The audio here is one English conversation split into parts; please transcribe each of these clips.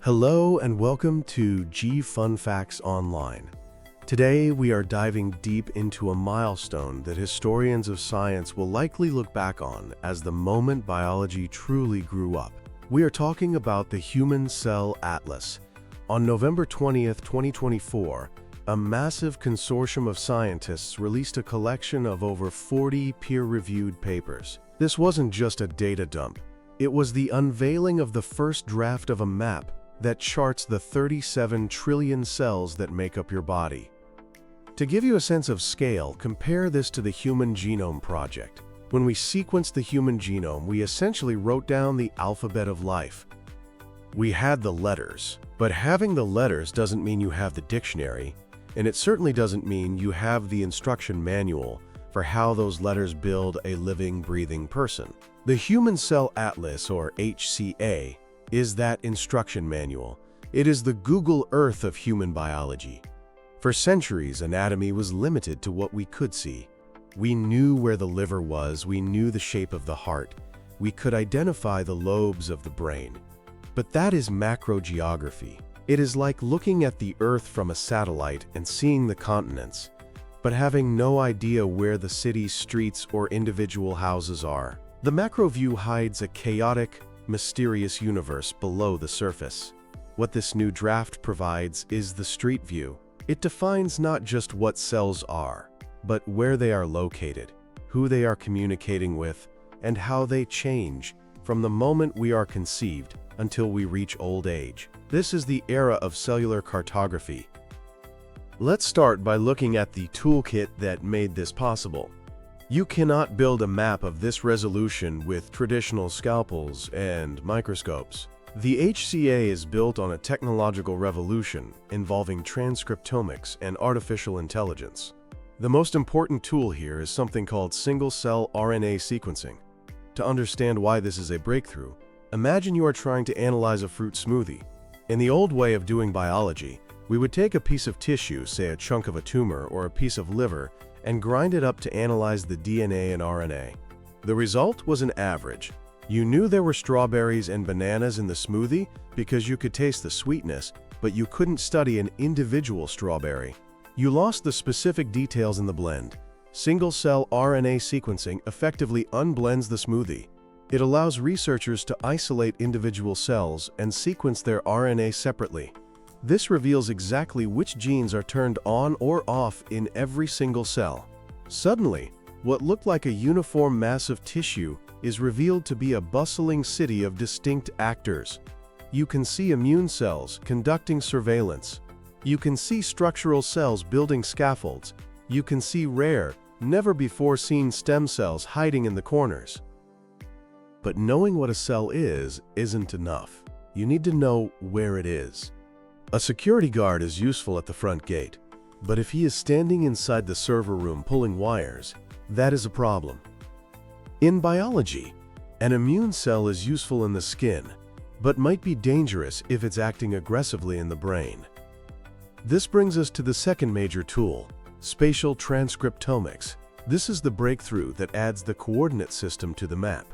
Hello and welcome to G Fun Facts Online. Today we are diving deep into a milestone that historians of science will likely look back on as the moment biology truly grew up. We are talking about the Human Cell Atlas. On November 20th, 2024, a massive consortium of scientists released a collection of over 40 peer-reviewed papers. This wasn't just a data dump. It was the unveiling of the first draft of a map that charts the 37 trillion cells that make up your body. To give you a sense of scale, compare this to the Human Genome Project. When we sequenced the human genome, we essentially wrote down the alphabet of life. We had the letters, but having the letters doesn't mean you have the dictionary, and it certainly doesn't mean you have the instruction manual for how those letters build a living, breathing person. The Human Cell Atlas, or HCA, is that instruction manual. It is the Google Earth of human biology. For centuries, anatomy was limited to what we could see. We knew where the liver was, we knew the shape of the heart, we could identify the lobes of the brain. But that is macrogeography. It is like looking at the Earth from a satellite and seeing the continents, but having no idea where the city's streets or individual houses are. The macro view hides a chaotic, mysterious universe below the surface. What this new draft provides is the street view. It defines not just what cells are, but where they are located, who they are communicating with, and how they change from the moment we are conceived until we reach old age. This is the era of cellular cartography. Let's start by looking at the toolkit that made this possible. You cannot build a map of this resolution with traditional scalpels and microscopes. The HCA is built on a technological revolution involving transcriptomics and artificial intelligence. The most important tool here is something called single-cell RNA sequencing. To understand why this is a breakthrough, imagine you are trying to analyze a fruit smoothie. In the old way of doing biology, we would take a piece of tissue, say a chunk of a tumor or a piece of liver, and grind it up to analyze the DNA and RNA. The result was an average. You knew there were strawberries and bananas in the smoothie because you could taste the sweetness, but you couldn't study an individual strawberry. You lost the specific details in the blend. Single-cell RNA sequencing effectively unblends the smoothie. It allows researchers to isolate individual cells and sequence their RNA separately. This reveals exactly which genes are turned on or off in every single cell. Suddenly, what looked like a uniform mass of tissue is revealed to be a bustling city of distinct actors. You can see immune cells conducting surveillance. You can see structural cells building scaffolds. You can see rare, never-before-seen stem cells hiding in the corners. But knowing what a cell isn't enough. You need to know where it is. A security guard is useful at the front gate, but if he is standing inside the server room pulling wires, that is a problem. In biology, an immune cell is useful in the skin, but might be dangerous if it's acting aggressively in the brain. This brings us to the second major tool, spatial transcriptomics. This is the breakthrough that adds the coordinate system to the map.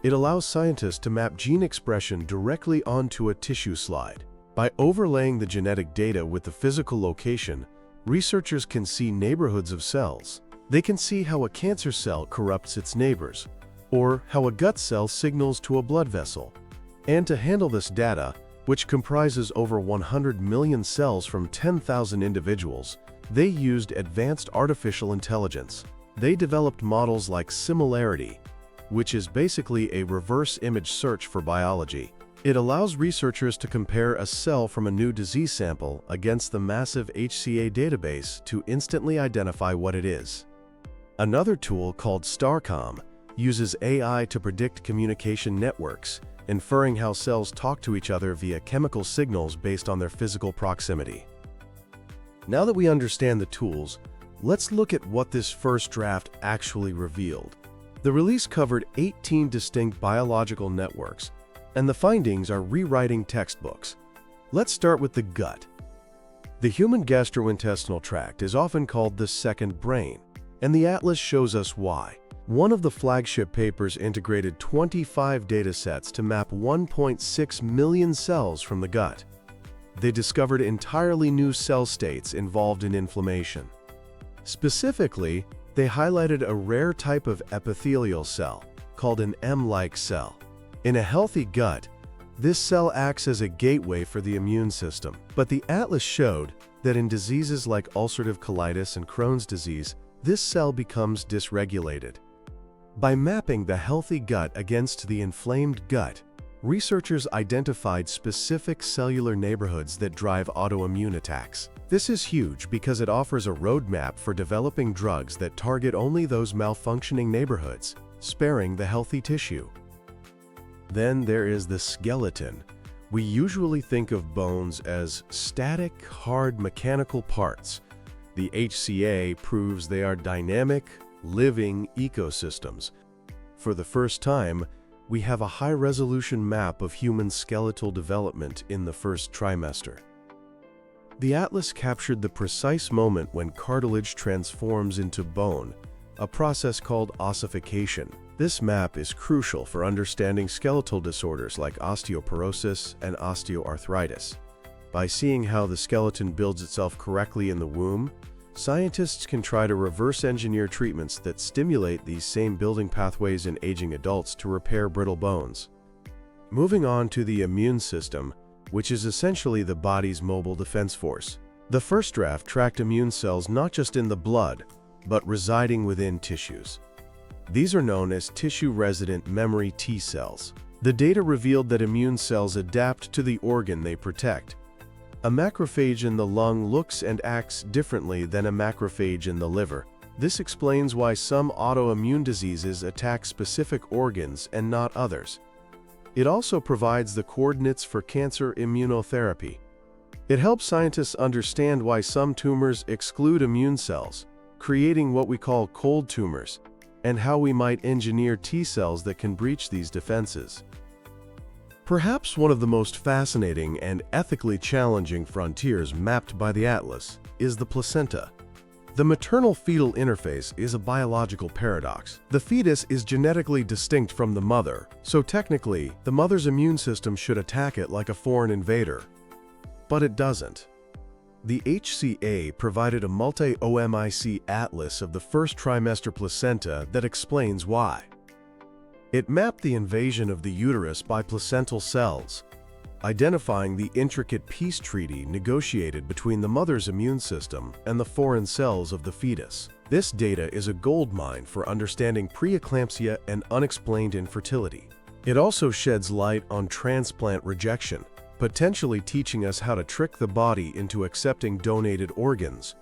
It allows scientists to map gene expression directly onto a tissue slide. By overlaying the genetic data with the physical location, researchers can see neighborhoods of cells. They can see how a cancer cell corrupts its neighbors, or how a gut cell signals to a blood vessel. And to handle this data, which comprises over 100 million cells from 10,000 individuals, they used advanced artificial intelligence. They developed models like Similarity, which is basically a reverse image search for biology. It allows researchers to compare a cell from a new disease sample against the massive HCA database to instantly identify what it is. Another tool called StarCom uses AI to predict communication networks, inferring how cells talk to each other via chemical signals based on their physical proximity. Now that we understand the tools, let's look at what this first draft actually revealed. The release covered 18 distinct biological networks, and the findings are rewriting textbooks. Let's start with the gut. The human gastrointestinal tract is often called the second brain, and the atlas shows us why. One of the flagship papers integrated 25 datasets to map 1.6 million cells from the gut. They discovered entirely new cell states involved in inflammation. Specifically, they highlighted a rare type of epithelial cell, called an M-like cell. In a healthy gut, this cell acts as a gateway for the immune system. But the atlas showed that in diseases like ulcerative colitis and Crohn's disease, this cell becomes dysregulated. By mapping the healthy gut against the inflamed gut, researchers identified specific cellular neighborhoods that drive autoimmune attacks. This is huge because it offers a roadmap for developing drugs that target only those malfunctioning neighborhoods, sparing the healthy tissue. Then there is the skeleton. We usually think of bones as static, hard mechanical parts. The HCA proves they are dynamic, living ecosystems. For the first time, we have a high-resolution map of human skeletal development in the first trimester. The atlas captured the precise moment when cartilage transforms into bone, a process called ossification. This map is crucial for understanding skeletal disorders like osteoporosis and osteoarthritis. By seeing how the skeleton builds itself correctly in the womb, scientists can try to reverse engineer treatments that stimulate these same building pathways in aging adults to repair brittle bones. Moving on to the immune system, which is essentially the body's mobile defense force. The first draft tracked immune cells not just in the blood, but residing within tissues. These are known as tissue-resident memory T cells. The data revealed that immune cells adapt to the organ they protect. A macrophage in the lung looks and acts differently than a macrophage in the liver. This explains why some autoimmune diseases attack specific organs and not others. It also provides the coordinates for cancer immunotherapy. It helps scientists understand why some tumors exclude immune cells, creating what we call cold tumors, and how we might engineer T cells that can breach these defenses. Perhaps one of the most fascinating and ethically challenging frontiers mapped by the atlas is the placenta. The maternal-fetal interface is a biological paradox. The fetus is genetically distinct from the mother, so technically, the mother's immune system should attack it like a foreign invader. But it doesn't. The HCA provided a multi-omic atlas of the first trimester placenta that explains why. It mapped the invasion of the uterus by placental cells, identifying the intricate peace treaty negotiated between the mother's immune system and the foreign cells of the fetus. This data is a goldmine for understanding preeclampsia and unexplained infertility. It also sheds light on transplant rejection, potentially teaching us how to trick the body into accepting donated organs.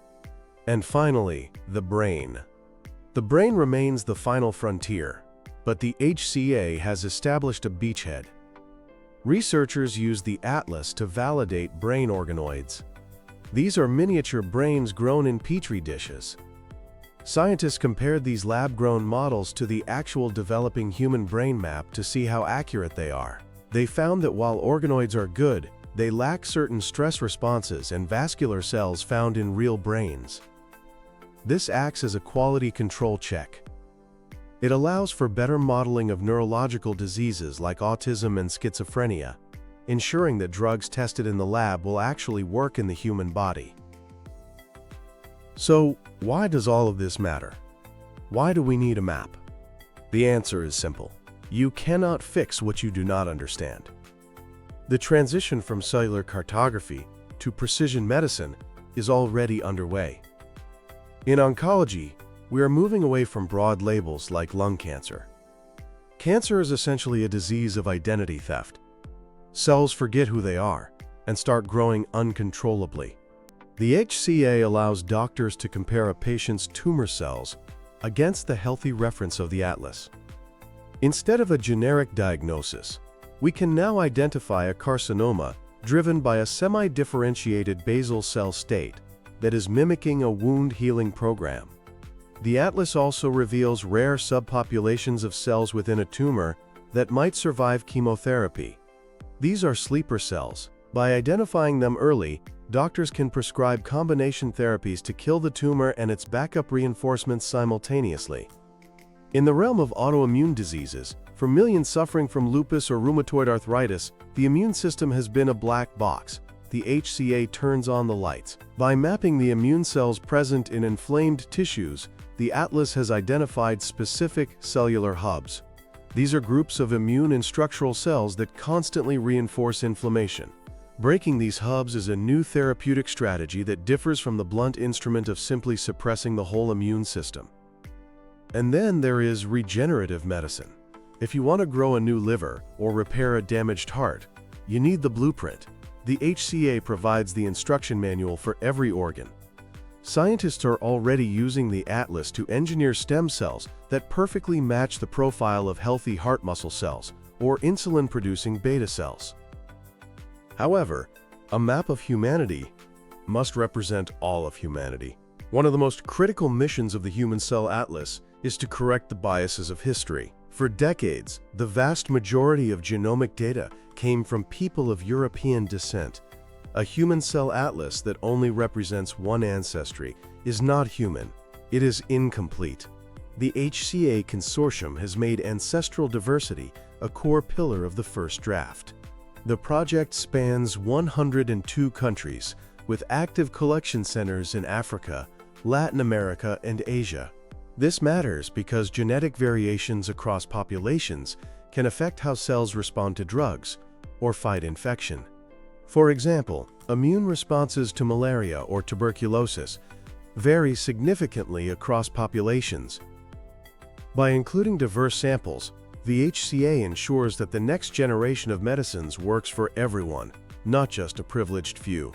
And finally, the brain. The brain remains the final frontier, but the HCA has established a beachhead. Researchers use the atlas to validate brain organoids. These are miniature brains grown in petri dishes. Scientists compared these lab-grown models to the actual developing human brain map to see how accurate they are. They found that while organoids are good, they lack certain stress responses and vascular cells found in real brains. This acts as a quality control check. It allows for better modeling of neurological diseases like autism and schizophrenia, ensuring that drugs tested in the lab will actually work in the human body. So, why does all of this matter? Why do we need a map? The answer is simple. You cannot fix what you do not understand. The transition from cellular cartography to precision medicine is already underway. In oncology, we are moving away from broad labels like lung cancer. Cancer is essentially a disease of identity theft. Cells forget who they are and start growing uncontrollably. The HCA allows doctors to compare a patient's tumor cells against the healthy reference of the atlas. Instead of a generic diagnosis, we can now identify a carcinoma driven by a semi-differentiated basal cell state that is mimicking a wound healing program. The atlas also reveals rare subpopulations of cells within a tumor that might survive chemotherapy. These are sleeper cells. By identifying them early, doctors can prescribe combination therapies to kill the tumor and its backup reinforcements simultaneously. In the realm of autoimmune diseases, for millions suffering from lupus or rheumatoid arthritis, the immune system has been a black box. The HCA turns on the lights. By mapping the immune cells present in inflamed tissues, the atlas has identified specific cellular hubs. These are groups of immune and structural cells that constantly reinforce inflammation. Breaking these hubs is a new therapeutic strategy that differs from the blunt instrument of simply suppressing the whole immune system. And then there is regenerative medicine. If you want to grow a new liver or repair a damaged heart, you need the blueprint. The HCA provides the instruction manual for every organ. Scientists are already using the atlas to engineer stem cells that perfectly match the profile of healthy heart muscle cells or insulin-producing beta cells. However, a map of humanity must represent all of humanity. One of the most critical missions of the Human Cell Atlas is to correct the biases of history. For decades, the vast majority of genomic data came from people of European descent. A human cell atlas that only represents one ancestry is not human. It is incomplete. The HCA consortium has made ancestral diversity a core pillar of the first draft. The project spans 102 countries, with active collection centers in Africa, Latin America, and Asia. This matters because genetic variations across populations can affect how cells respond to drugs or fight infection. For example, immune responses to malaria or tuberculosis vary significantly across populations. By including diverse samples, the HCA ensures that the next generation of medicines works for everyone, not just a privileged few.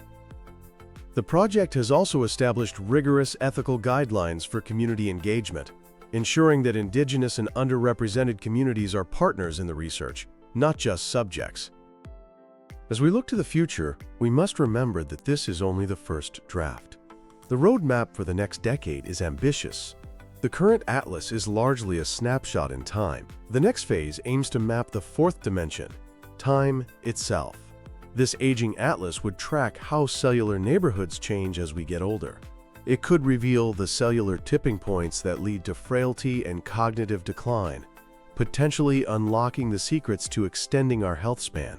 The project has also established rigorous ethical guidelines for community engagement, ensuring that indigenous and underrepresented communities are partners in the research, not just subjects. As we look to the future, we must remember that this is only the first draft. The roadmap for the next decade is ambitious. The current atlas is largely a snapshot in time. The next phase aims to map the fourth dimension, time itself. This aging atlas would track how cellular neighborhoods change as we get older. It could reveal the cellular tipping points that lead to frailty and cognitive decline, potentially unlocking the secrets to extending our health span.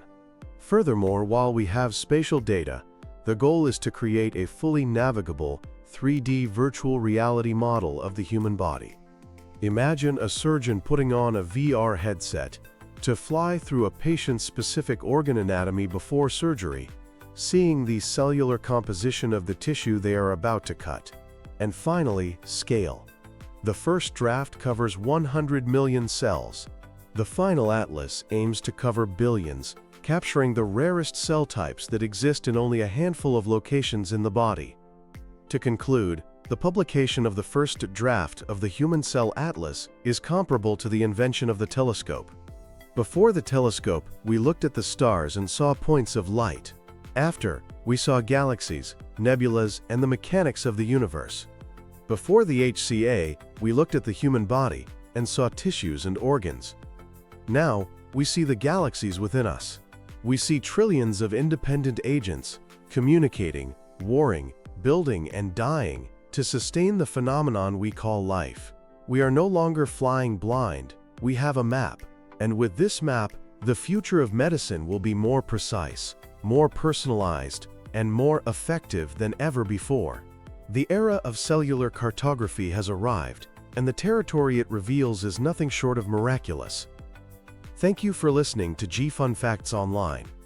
Furthermore, while we have spatial data, the goal is to create a fully navigable 3D virtual reality model of the human body. Imagine a surgeon putting on a VR headset to fly through a patient's specific organ anatomy before surgery, seeing the cellular composition of the tissue they are about to cut. And finally, scale. The first draft covers 100 million cells. The final atlas aims to cover billions, capturing the rarest cell types that exist in only a handful of locations in the body. To conclude, the publication of the first draft of the Human Cell Atlas is comparable to the invention of the telescope. Before the telescope, we looked at the stars and saw points of light. After, we saw galaxies, nebulas, and the mechanics of the universe. Before the HCA, we looked at the human body and saw tissues and organs. Now, we see the galaxies within us. We see trillions of independent agents, communicating, warring, building, and dying to sustain the phenomenon we call life. We are no longer flying blind, we have a map. And with this map, the future of medicine will be more precise, more personalized, and more effective than ever before. The era of cellular cartography has arrived, and the territory it reveals is nothing short of miraculous. Thank you for listening to Fun Facts Online.